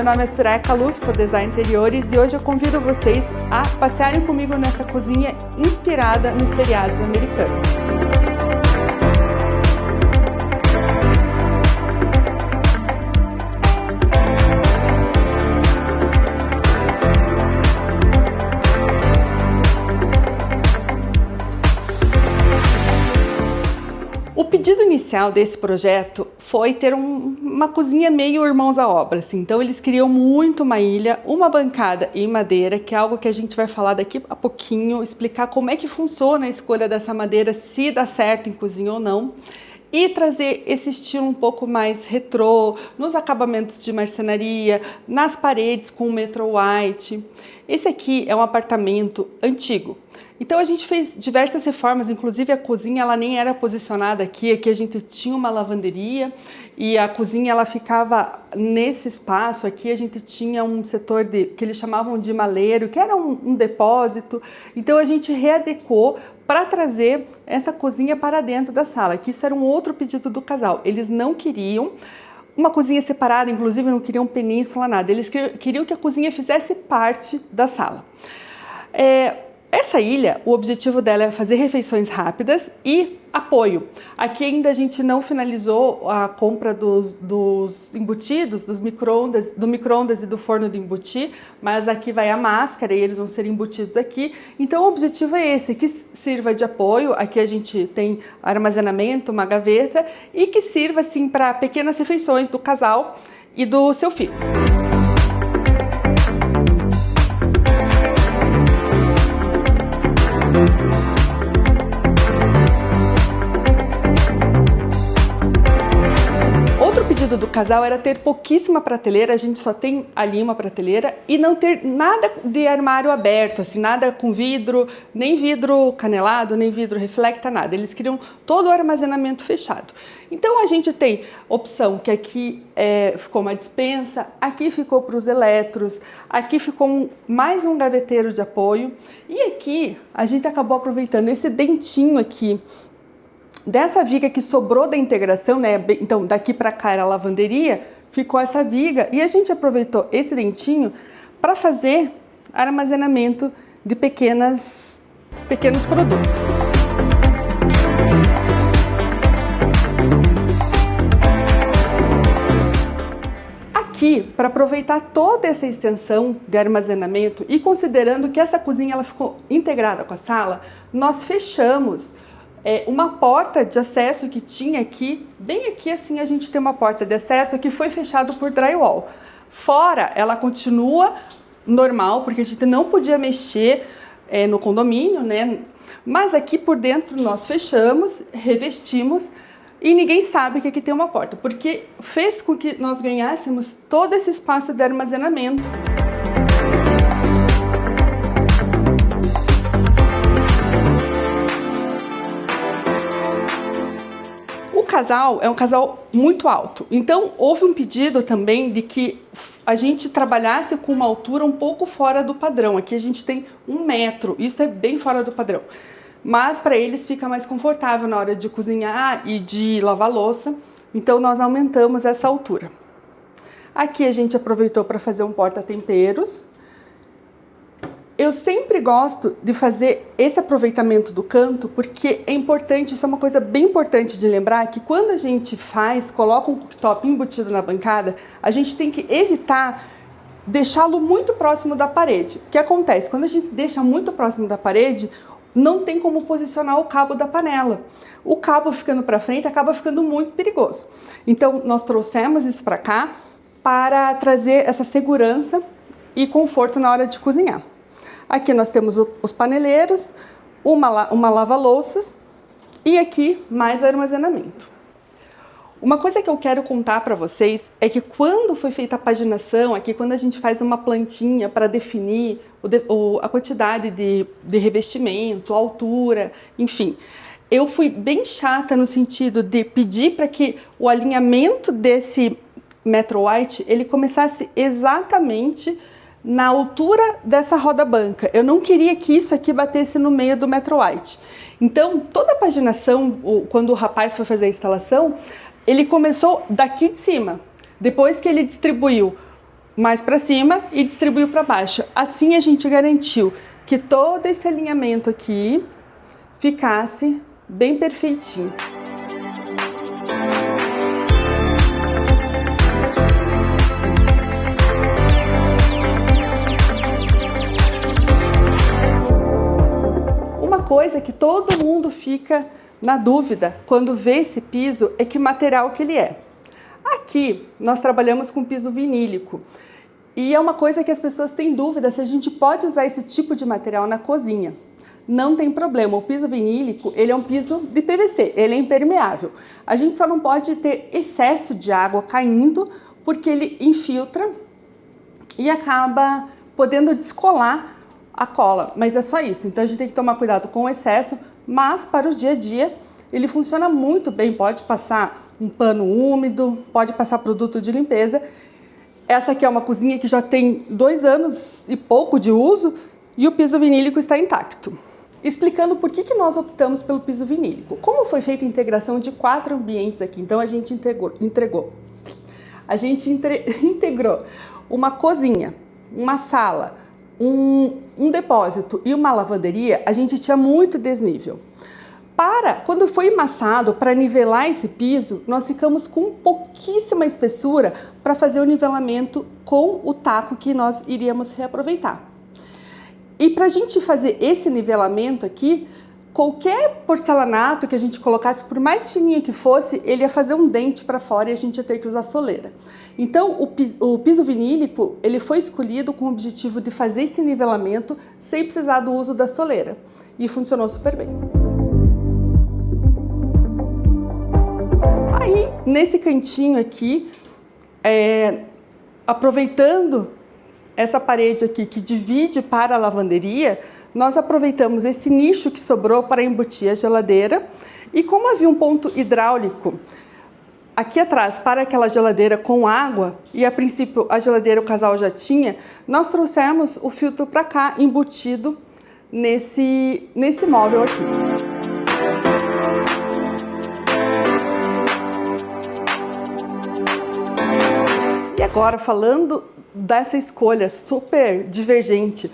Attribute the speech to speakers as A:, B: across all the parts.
A: meu nome é Soraya Kaluf, sou designer interiores e hoje eu convido vocês a passearem comigo nessa cozinha inspirada nos seriados americanos. O pedido inicial desse projeto foi ter uma cozinha meio irmãos à obra, assim. Então eles queriam muito uma ilha, uma bancada em madeira, que é algo que a gente vai falar daqui a pouquinho, explicar como é que funciona a escolha dessa madeira, se dá certo em cozinha ou não, e trazer esse estilo um pouco mais retrô, nos acabamentos de marcenaria, nas paredes com metro white. Esse aqui é um apartamento antigo. Então a gente fez diversas reformas, inclusive a cozinha ela nem era posicionada aqui a gente tinha uma lavanderia e a cozinha ela ficava nesse espaço aqui, a gente tinha um setor que eles chamavam de maleiro, que era um depósito, então a gente readequou para trazer essa cozinha para dentro da sala, que isso era um outro pedido do casal, eles não queriam uma cozinha separada, inclusive não queriam península, nada, eles queriam que a cozinha fizesse parte da sala. Essa ilha, o objetivo dela é fazer refeições rápidas e apoio. Aqui ainda a gente não finalizou a compra dos embutidos, do micro-ondas e do forno de embutir, mas aqui vai a máscara e eles vão ser embutidos aqui. Então o objetivo é esse, que sirva de apoio. Aqui a gente tem armazenamento, uma gaveta e que sirva assim para pequenas refeições do casal e do seu filho. Outro pedido do casal era ter pouquíssima prateleira, a gente só tem ali uma prateleira, e não ter nada de armário aberto, assim, nada com vidro, nem vidro canelado, nem vidro reflecta, nada. Eles queriam todo o armazenamento fechado. Então a gente tem opção que aqui ficou uma despensa, aqui ficou para os eletros, aqui ficou mais um gaveteiro de apoio, e aqui a gente acabou aproveitando esse dentinho aqui, dessa viga que sobrou da integração, né? Então daqui para cá era a lavanderia, ficou essa viga e a gente aproveitou esse dentinho para fazer armazenamento de pequenos produtos. Aqui, para aproveitar toda essa extensão de armazenamento e considerando que essa cozinha ela ficou integrada com a sala, nós fechamos uma porta de acesso que tinha aqui, bem aqui assim a gente tem uma porta de acesso que foi fechado por drywall. Fora ela continua normal, porque a gente não podia mexer no condomínio, né? Mas aqui por dentro nós fechamos, revestimos e ninguém sabe que aqui tem uma porta, porque fez com que nós ganhássemos todo esse espaço de armazenamento. O casal é um casal muito alto, então houve um pedido também de que a gente trabalhasse com uma altura um pouco fora do padrão. Aqui a gente tem 1 metro, isso é bem fora do padrão, mas para eles fica mais confortável na hora de cozinhar e de lavar louça, então nós aumentamos essa altura. Aqui a gente aproveitou para fazer um porta-temperos. Eu sempre gosto de fazer esse aproveitamento do canto porque é importante, isso é uma coisa bem importante de lembrar, que quando a gente coloca um cooktop embutido na bancada, a gente tem que evitar deixá-lo muito próximo da parede. O que acontece? Quando a gente deixa muito próximo da parede, não tem como posicionar o cabo da panela. O cabo ficando para frente acaba ficando muito perigoso. Então nós trouxemos isso para cá para trazer essa segurança e conforto na hora de cozinhar. Aqui nós temos os paneleiros, uma lava-louças e aqui mais armazenamento. Uma coisa que eu quero contar para vocês é que quando foi feita a paginação, aqui quando a gente faz uma plantinha para definir a quantidade de revestimento, a altura, enfim, eu fui bem chata no sentido de pedir para que o alinhamento desse metro white ele começasse exatamente na altura dessa roda banca. Eu não queria que isso aqui batesse no meio do metro white. Então, toda a paginação, quando o rapaz foi fazer a instalação, ele começou daqui de cima. Depois que ele distribuiu mais para cima e distribuiu para baixo. Assim a gente garantiu que todo esse alinhamento aqui ficasse bem perfeitinho. Uma coisa que todo mundo fica na dúvida quando vê esse piso é que material que ele é. Aqui nós trabalhamos com piso vinílico e é uma coisa que as pessoas têm dúvida se a gente pode usar esse tipo de material na cozinha. Não tem problema, o piso vinílico ele é um piso de PVC, ele é impermeável. A gente só não pode ter excesso de água caindo porque ele infiltra e acaba podendo descolar a cola, mas é só isso. Então a gente tem que tomar cuidado com o excesso, mas para o dia a dia ele funciona muito bem, pode passar um pano úmido, pode passar produto de limpeza. Essa aqui é uma cozinha que já tem 2 anos e pouco de uso e o piso vinílico está intacto. Explicando por que nós optamos pelo piso vinílico. Como foi feita a integração de 4 ambientes aqui, então a gente integrou uma cozinha, uma sala, um depósito e uma lavanderia, a gente tinha muito desnível. Quando foi emassado, para nivelar esse piso, nós ficamos com pouquíssima espessura para fazer o nivelamento com o taco que nós iríamos reaproveitar. E para a gente fazer esse nivelamento aqui, qualquer porcelanato que a gente colocasse, por mais fininho que fosse, ele ia fazer um dente para fora e a gente ia ter que usar soleira. Então, o piso vinílico, ele foi escolhido com o objetivo de fazer esse nivelamento sem precisar do uso da soleira. E funcionou super bem. Aí, nesse cantinho aqui, aproveitando essa parede aqui que divide para a lavanderia, nós aproveitamos esse nicho que sobrou para embutir a geladeira e como havia um ponto hidráulico aqui atrás para aquela geladeira com água e a princípio a geladeira o casal já tinha, nós trouxemos o filtro para cá embutido nesse móvel aqui. E agora falando dessa escolha super divergente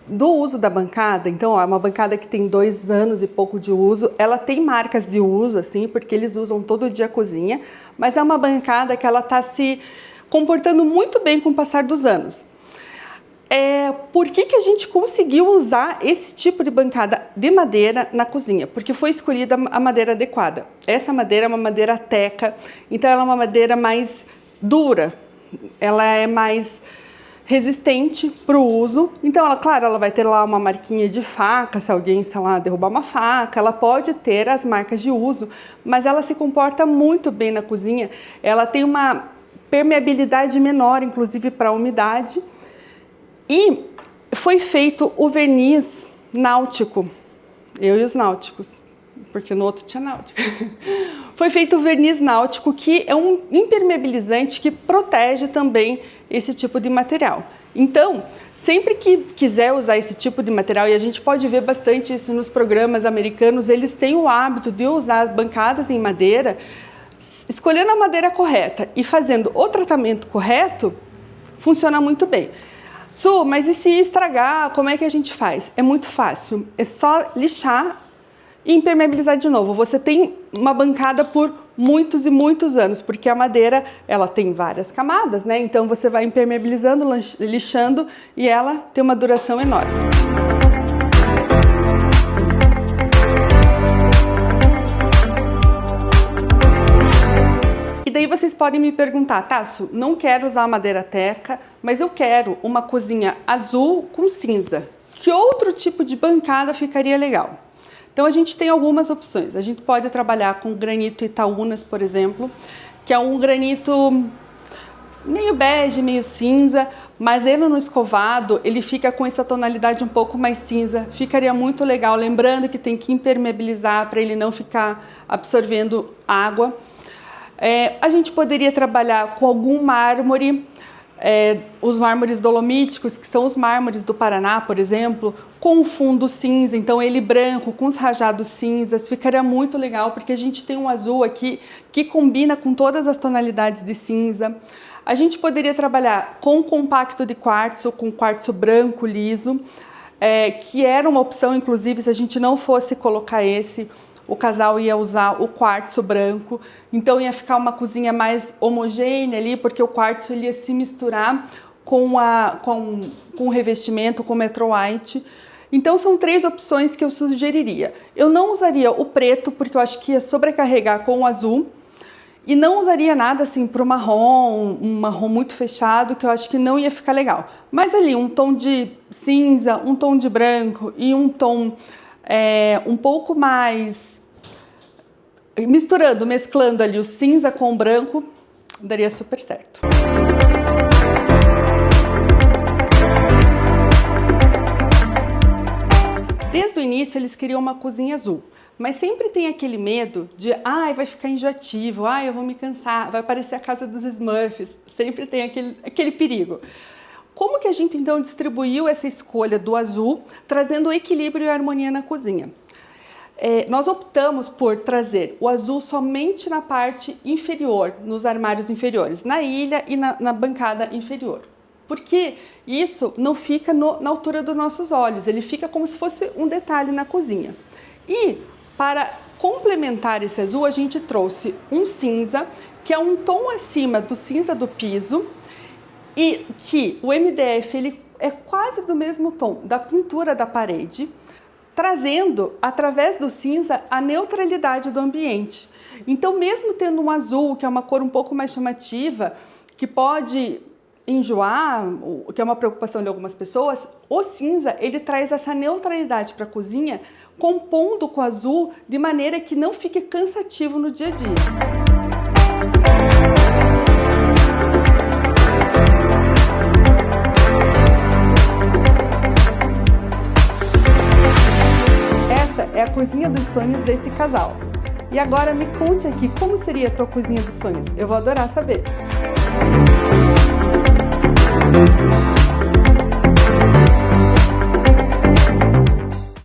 A: do uso da bancada, então é uma bancada que tem 2 anos e pouco de uso, ela tem marcas de uso, assim, porque eles usam todo dia a cozinha, mas é uma bancada que ela está se comportando muito bem com o passar dos anos. Por que a gente conseguiu usar esse tipo de bancada de madeira na cozinha? Porque foi escolhida a madeira adequada. Essa madeira é uma madeira teca, então ela é uma madeira mais dura, ela é mais resistente para o uso, então ela vai ter lá uma marquinha de faca, se alguém, sei lá, derrubar uma faca, ela pode ter as marcas de uso, mas ela se comporta muito bem na cozinha, ela tem uma permeabilidade menor, inclusive para a umidade, e foi feito o verniz náutico, eu e os náuticos, porque no outro tinha náutico. Foi feito o verniz náutico, que é um impermeabilizante que protege também esse tipo de material. Então, sempre que quiser usar esse tipo de material, e a gente pode ver bastante isso nos programas americanos, eles têm o hábito de usar as bancadas em madeira, escolhendo a madeira correta e fazendo o tratamento correto, funciona muito bem. Su, mas e se estragar, como é que a gente faz? É muito fácil, é só lixar e impermeabilizar de novo. Você tem uma bancada por muitos e muitos anos, porque a madeira, ela tem várias camadas, né? Então você vai impermeabilizando, lixando e ela tem uma duração enorme. E daí vocês podem me perguntar, Tasso, não quero usar madeira teca, mas eu quero uma cozinha azul com cinza. Que outro tipo de bancada ficaria legal? Então a gente tem algumas opções. A gente pode trabalhar com granito Itaúnas, por exemplo, que é um granito meio bege, meio cinza, mas ele no escovado, ele fica com essa tonalidade um pouco mais cinza. Ficaria muito legal, lembrando que tem que impermeabilizar para ele não ficar absorvendo água. A gente poderia trabalhar com algum mármore, os mármores dolomíticos, que são os mármores do Paraná, por exemplo, com um fundo cinza, então ele branco, com os rajados cinzas, ficaria muito legal, porque a gente tem um azul aqui que combina com todas as tonalidades de cinza. A gente poderia trabalhar com compacto de quartzo, com quartzo branco liso, que era uma opção, inclusive, se a gente não fosse colocar esse, o casal ia usar o quartzo branco, então ia ficar uma cozinha mais homogênea ali, porque o quartzo ele ia se misturar com o revestimento, com o Metro White. Então são 3 opções que eu sugeriria. Eu não usaria o preto, porque eu acho que ia sobrecarregar com o azul, e não usaria nada assim para um marrom muito fechado, que eu acho que não ia ficar legal. Mas ali um tom de cinza, um tom de branco e um tom um pouco mais mesclando ali o cinza com o branco, daria super certo. Desde o início eles queriam uma cozinha azul, mas sempre tem aquele medo de vai ficar enjoativo, eu vou me cansar, vai parecer a casa dos Smurfs, sempre tem aquele perigo. Como que a gente então distribuiu essa escolha do azul, trazendo equilíbrio e harmonia na cozinha? Nós optamos por trazer o azul somente na parte inferior, nos armários inferiores, na ilha e na bancada inferior. Porque isso não fica na altura dos nossos olhos, ele fica como se fosse um detalhe na cozinha. E para complementar esse azul, a gente trouxe um cinza, que é um tom acima do cinza do piso, e que o MDF ele é quase do mesmo tom da pintura da parede, trazendo, através do cinza, a neutralidade do ambiente. Então, mesmo tendo um azul, que é uma cor um pouco mais chamativa, que pode enjoar, que é uma preocupação de algumas pessoas, o cinza ele traz essa neutralidade para a cozinha, compondo com o azul de maneira que não fique cansativo no dia a dia. Essa é a cozinha dos sonhos desse casal. E agora me conte aqui como seria a tua cozinha dos sonhos. Eu vou adorar saber.